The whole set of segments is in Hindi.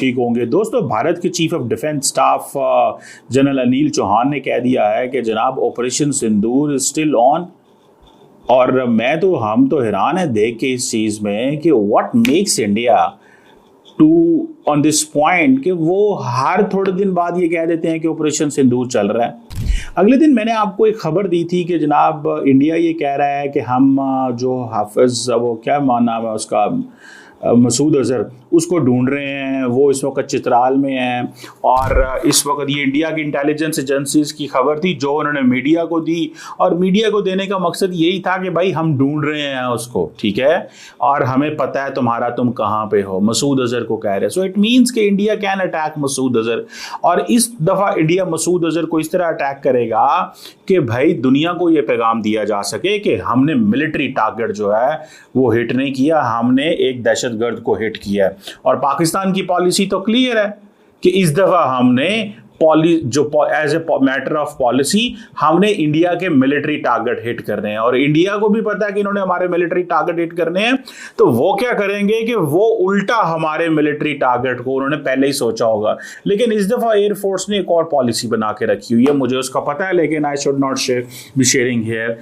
ठीक होंगे। दोस्तों, भारत के chief of defence staff general Anil Chauhan ने कह दिया है कि जनाब operation Sindoor is still on. और हम तो हैरान है देख के इस चीज में कि what makes India to on this point कि वो हर थोड़े दिन बाद ये कह देते हैं कि ऑपरेशन सिंदूर चल रहा है। अगले दिन मैंने आपको एक खबर दी थी कि जनाब इंडिया ये कह रहा है कि हम जो हाफिज, वो क्या नाम है उसका, मसूद अजहर, उसको ढूंढ रहे हैं। वो इस वक्त चित्राल में हैं और इस वक्त ये इंडिया की इंटेलिजेंस एजेंसीज की खबर थी जो उन्होंने मीडिया को दी, और मीडिया को देने का मकसद यही था कि भाई हम ढूंढ रहे हैं उसको, ठीक है, और हमें पता है तुम कहाँ पे हो। मसूद अजहर को कह रहे हैं। सो इट मीन्स कि India can attack Masood Azhar, और इस दफ़ा इंडिया मसूद अजहर को इस तरह अटैक करेगा कि भाई दुनिया को ये पैगाम दिया जा सके कि हमने मिलिट्री टारगेट जो है वो हिट नहीं किया, हमने एक दहशतगर्द को हिट किया है। और पाकिस्तान की पॉलिसी तो क्लियर है कि इस दफा हमने as a matter of policy हमने इंडिया के मिलिट्री टारगेट हिट करने हैं, और इंडिया को भी पता है कि इन्होंने हमारे मिलिट्री टारगेट हिट करने हैं। तो वो क्या करेंगे कि वो उल्टा हमारे मिलिट्री टारगेट को उन्होंने पहले ही सोचा होगा। लेकिन इस दफा एयरफोर्स ने एक और पॉलिसी बना के रखी हुई है, मुझे उसका पता है, लेकिन I should not be sharing here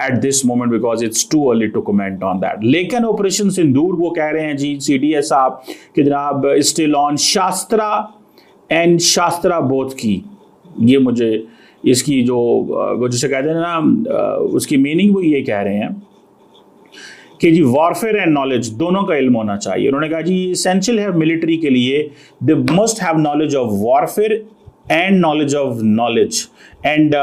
at this moment because it's too early to comment on that. लेकिन ऑपरेशन सिंदूर वो कह रहे हैं जी CDS साहब कि जनाब स्टिल ऑन शास्त्रा एंड शास्त्रा बोथ की। ये मुझे इसकी जो वो जिसे कहते हैं ना उसकी मीनिंग वो ये कह रहे हैं कि जी वॉरफेयर एंड नॉलेज दोनों का इल्म होना चाहिए। उन्होंने कहा जी एसेंशियल है मिलिट्री के लिए, they must have knowledge of warfare and knowledge of knowledge, and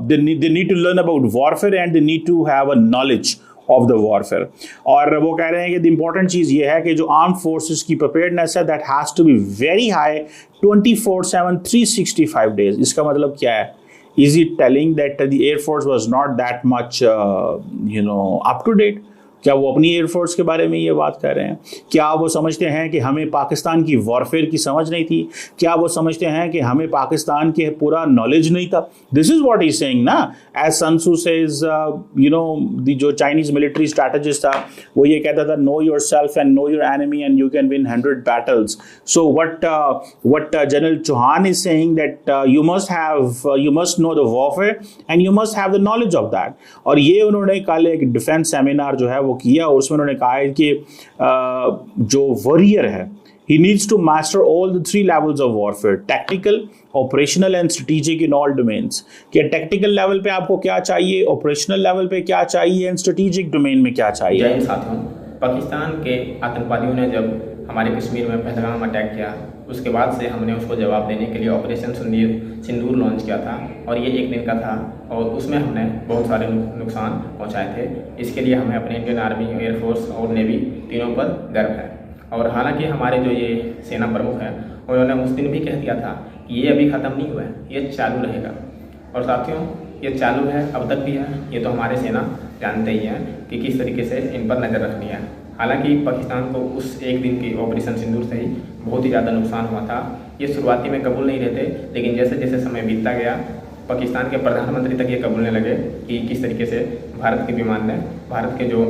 they need to learn about warfare and they need to have a knowledge of the warfare। और वो कह रहे हैं कि the important चीज़ ये है कि जो armed forces की preparedness है that has to be very high 24/7 365 days। इसका मतलब क्या है? Is it telling that the Air Force was not that much up to date? क्या वो अपनी एयरफोर्स के बारे में ये बात कर रहे हैं? क्या वो समझते हैं कि हमें पाकिस्तान की वॉरफेयर की समझ नहीं थी? क्या वो समझते हैं कि हमें पाकिस्तान के पूरा नॉलेज नहीं था? This is what he saying ना, एज सन त्सू सेज, जो चाइनीज मिलिट्री स्ट्रैटेजिस्ट था वो ये कहता था know yourself and know your enemy and you can win 100 battles. So what general Chauhan is saying that you must know the warfare and you must have the knowledge of that. और ये उन्होंने कल एक डिफेंस सेमिनार जो है वो किया, और उसमें उन्होंने कहा है कि जो वॉरियर है he needs to master all the 3 levels of warfare: tactical, operational and strategic in all domains। कि टेक्निकल लेवल पे आपको क्या चाहिए, ऑपरेशनल लेवल पे क्या चाहिए एंड स्ट्रेटेजिक डोमेन में क्या चाहिए। जय साथियों, पाकिस्तान के आतंकवादियों ने जब हमारे कश्मीर में पहलगाम अटैक किया, उसके बाद से हमने उसको जवाब देने के लिए ऑपरेशन सिंदूर लॉन्च किया था, और ये 1 दिन का था और उसमें हमने बहुत सारे नुकसान पहुंचाए थे। इसके लिए हमें अपने इंडियन आर्मी, एयरफोर्स और नेवी तीनों पर गर्व है। और हालांकि हमारे जो ये सेना प्रमुख हैं उन्होंने उस दिन भी कह दिया था कि ये अभी ख़त्म नहीं हुआ है, ये चालू रहेगा। और साथियों, ये चालू है, अब तक भी है। ये तो हमारे सेना जानते ही हैं कि किस तरीके से इन पर नज़र रखनी है। हालांकि पाकिस्तान को उस 1 दिन की ऑपरेशन सिंदूर से ही बहुत ही ज़्यादा नुकसान हुआ था। ये शुरुआती में कबूल नहीं रहते, लेकिन जैसे जैसे समय बीतता गया पाकिस्तान के प्रधानमंत्री तक ये कबूलने लगे कि किस तरीके से भारत के विमान ने भारत के जो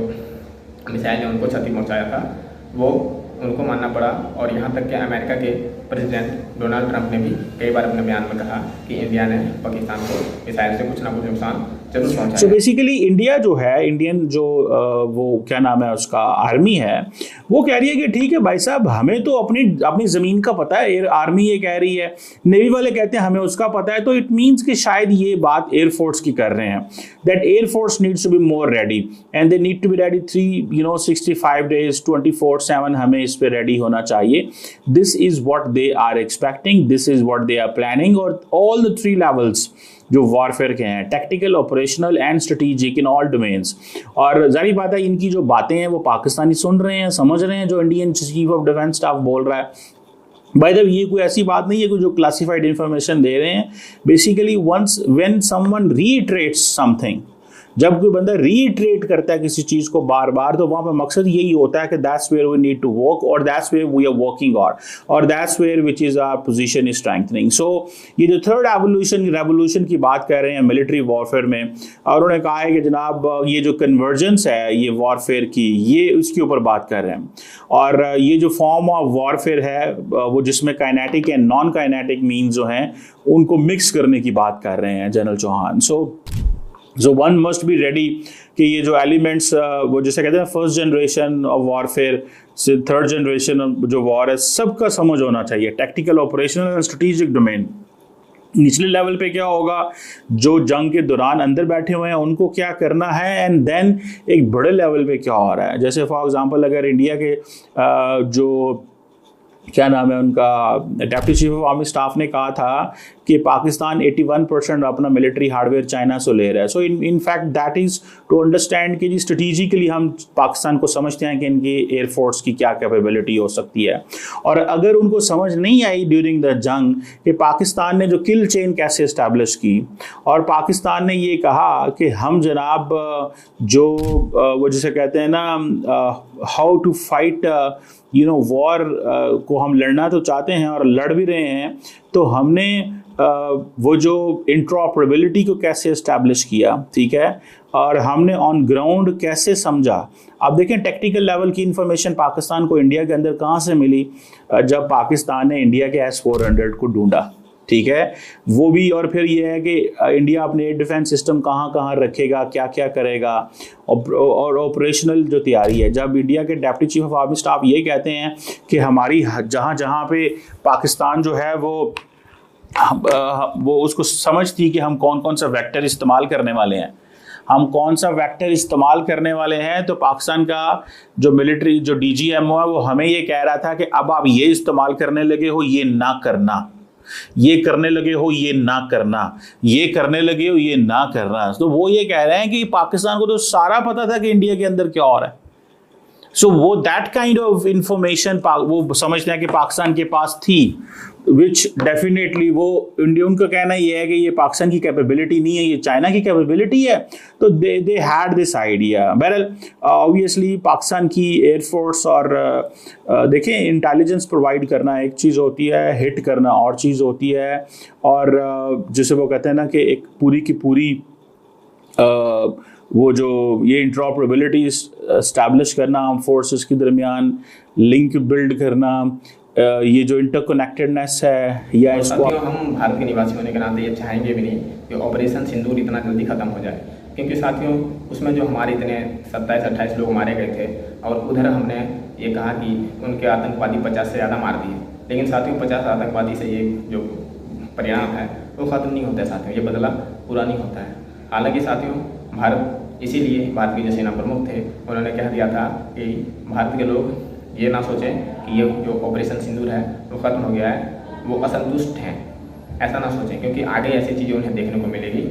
मिसाइल ने उनको क्षति पहुँचाया था, वो उनको मानना पड़ा। और यहाँ तक कि अमेरिका के प्रेसिडेंट डोनाल्ड ट्रंप ने भी कई बार अपने बयान में कहा कि इंडिया ने पाकिस्तान को मिसाइल से कुछ ना कुछ नुकसान जरूर पहुंचाया। सो बेसिकली इंडिया जो है, इंडियन जो वो क्या नाम है उसका, आर्मी है, वो कह रही है कि ठीक है भाई साहब, हमें तो अपनी ज़मीन का पता है। आर्मी ये कह रही है, नेवी वाले कहते हैं हमें उसका पता है। तो इट मीन्स कि शायद ये बात एयरफोर्स की कर रहे हैं, that air force needs to be more ready and they need to be ready 365 days 24/7 हमें इस पे रेडी होना चाहिए। This is what they are expecting, this is what they are planning. और ऑल द 3 levels जो वॉरफेयर के हैं, technical, operational and strategic in all domains. और जाहिर बात है इनकी जो बातें हैं वो पाकिस्तानी सुन रहे हैं, समझ रहे हैं जो Indian chief of defence staff बोल रहा है। बाय द वे, ये कोई ऐसी बात नहीं है कि जो क्लासिफाइड इंफॉर्मेशन दे रहे हैं। Basically once when someone reiterates something, जब कोई बंदा रीइटरेट करता है किसी चीज़ को बार बार, तो वहाँ पे मकसद यही होता है कि that's where we need to work, और that's where we are working on, और that's where which is our position is strengthening. So ये जो थर्ड रेवोल्यूशन की बात कर रहे हैं मिलिट्री वॉरफेयर में, और उन्होंने कहा है कि जनाब ये जो कन्वर्जेंस है ये वॉरफेयर की, ये उसके ऊपर बात कर रहे हैं। और ये जो फॉर्म ऑफ वॉरफेयर है वो जिसमें kinetic and non kinetic means जो हैं उनको मिक्स करने की बात कर रहे हैं general Chauhan. So one must be ready कि ये जो एलिमेंट्स वो जैसे कहते हैं फर्स्ट जनरेशन ऑफ वॉरफेयर से थर्ड जनरेशन जो वॉर है, सबका समझ होना चाहिए, tactical, operational and strategic domain. निचले लेवल पे क्या होगा, जो जंग के दौरान अंदर बैठे हुए हैं उनको क्या करना है, एंड देन एक बड़े लेवल पे क्या हो रहा है। जैसे फॉर एग्जांपल अगर इंडिया के जो क्या नाम है उनका, deputy chief of army staff ने कहा था कि पाकिस्तान 81% अपना मिलिट्री हार्डवेयर चाइना से ले रहा है। So in fact that is to understand कि जी स्ट्रेटेजिकली हम पाकिस्तान को समझते हैं कि इनकी एयरफोर्स की क्या कैपेबिलिटी हो सकती है। और अगर उनको समझ नहीं आई ड्यूरिंग द जंग कि पाकिस्तान ने जो किल चेन कैसे इस्टेब्लिश की, और पाकिस्तान ने ये कहा कि हम जनाब जो वो जिसे कहते हैं ना हाउ टू फाइट वॉर को हम लड़ना तो चाहते हैं और लड़ भी रहे हैं, तो हमने वो जो इंट्रॉपरेबिलिटी को कैसे इस्टेब्लिश किया, ठीक है, और हमने ऑन ग्राउंड कैसे समझा। आप देखें टेक्निकल लेवल की इंफॉर्मेशन पाकिस्तान को इंडिया के अंदर कहाँ से मिली, जब पाकिस्तान ने इंडिया के S-400 को ढूंढा, ठीक है, वो भी। और फिर ये है कि इंडिया अपने एयर डिफेंस सिस्टम कहाँ कहाँ रखेगा, क्या क्या करेगा, और ऑपरेशनल जो तैयारी है। जब इंडिया के deputy chief of army staff ये कहते हैं कि हमारी जहाँ जहाँ पे पाकिस्तान जो है वो उसको समझ थी कि हम कौन कौन सा वेक्टर इस्तेमाल करने वाले हैं, हम कौन सा वेक्टर इस्तेमाल करने वाले हैं, तो पाकिस्तान का जो मिलिट्री जो DGMO है वो हमें ये कह रहा था कि अब आप ये इस्तेमाल करने लगे हो, ये ना करना, ये करने लगे हो, ये ना करना, ये करने लगे हो, ये ना करना। तो वो ये कह रहे हैं कि पाकिस्तान को तो सारा पता था कि इंडिया के अंदर क्या हो रहा है। सो वो दैट काइंड ऑफ इंफॉर्मेशन वो समझते हैं कि पाकिस्तान के पास थी, विच डेफिनेटली वो इंडिया, उनका कहना ये है कि ये पाकिस्तान की कैपेबिलिटी नहीं है, ये चाइना की कैपेबिलिटी है। तो दे हैड दिस आइडिया। बहरहाल ऑब्वियसली पाकिस्तान की एयरफोर्स और देखें इंटेलिजेंस प्रोवाइड करना एक चीज़ होती है, हिट करना और चीज़ होती है, और जिसे वो कहते हैं ना कि एक पूरी की पूरी वो जो ये इंट्रॉपरेबिलिटी इस्टेब्लिश करना, आर्म फोर्सेस के दरमियान लिंक बिल्ड करना, ये जो इंटरकनेक्टेडनेस है, या इसको हम भारत के निवासी होने के नाते ये चाहेंगे भी नहीं कि ऑपरेशन सिंदूर इतना जल्दी ख़त्म हो जाए, क्योंकि साथियों उसमें जो हमारे इतने 27-28 लोग मारे गए थे, और उधर हमने ये कहा कि उनके आतंकवादी 50 से ज़्यादा मार दिए, लेकिन साथियों 50 आतंकवादी से ये जो परिणाम है वो ख़त्म नहीं होता है साथियों, ये बदला पूरा नहीं होता है। हालांकि साथियों भारत, इसीलिए भारत के जो सेना प्रमुख थे उन्होंने कह दिया था कि भारत के लोग ये ना सोचें कि ये जो ऑपरेशन सिंदूर है वो ख़त्म हो गया है, वो असंतुष्ट हैं, ऐसा ना सोचें, क्योंकि आगे ऐसी चीज़ें उन्हें देखने को मिलेगी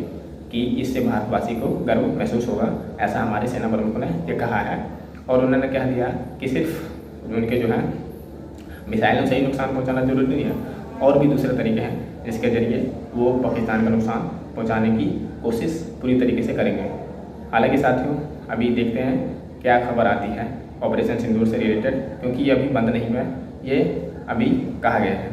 कि इससे भारतवासी को गर्व महसूस होगा, ऐसा हमारे सेना प्रमुख ने ये कहा है। और उन्होंने कह दिया कि सिर्फ उनके जो है मिसाइलों से ही नुकसान पहुँचाना जरूरी नहीं है, और भी दूसरे तरीके हैं जिसके ज़रिए वो पाकिस्तान का नुकसान पहुँचाने की कोशिश पूरी तरीके से करेंगे। हालांकि साथियों अभी देखते हैं क्या खबर आती है ऑपरेशन सिंदूर से रिलेटेड, क्योंकि ये अभी बंद नहीं हुआ है, ये अभी कहा गया है।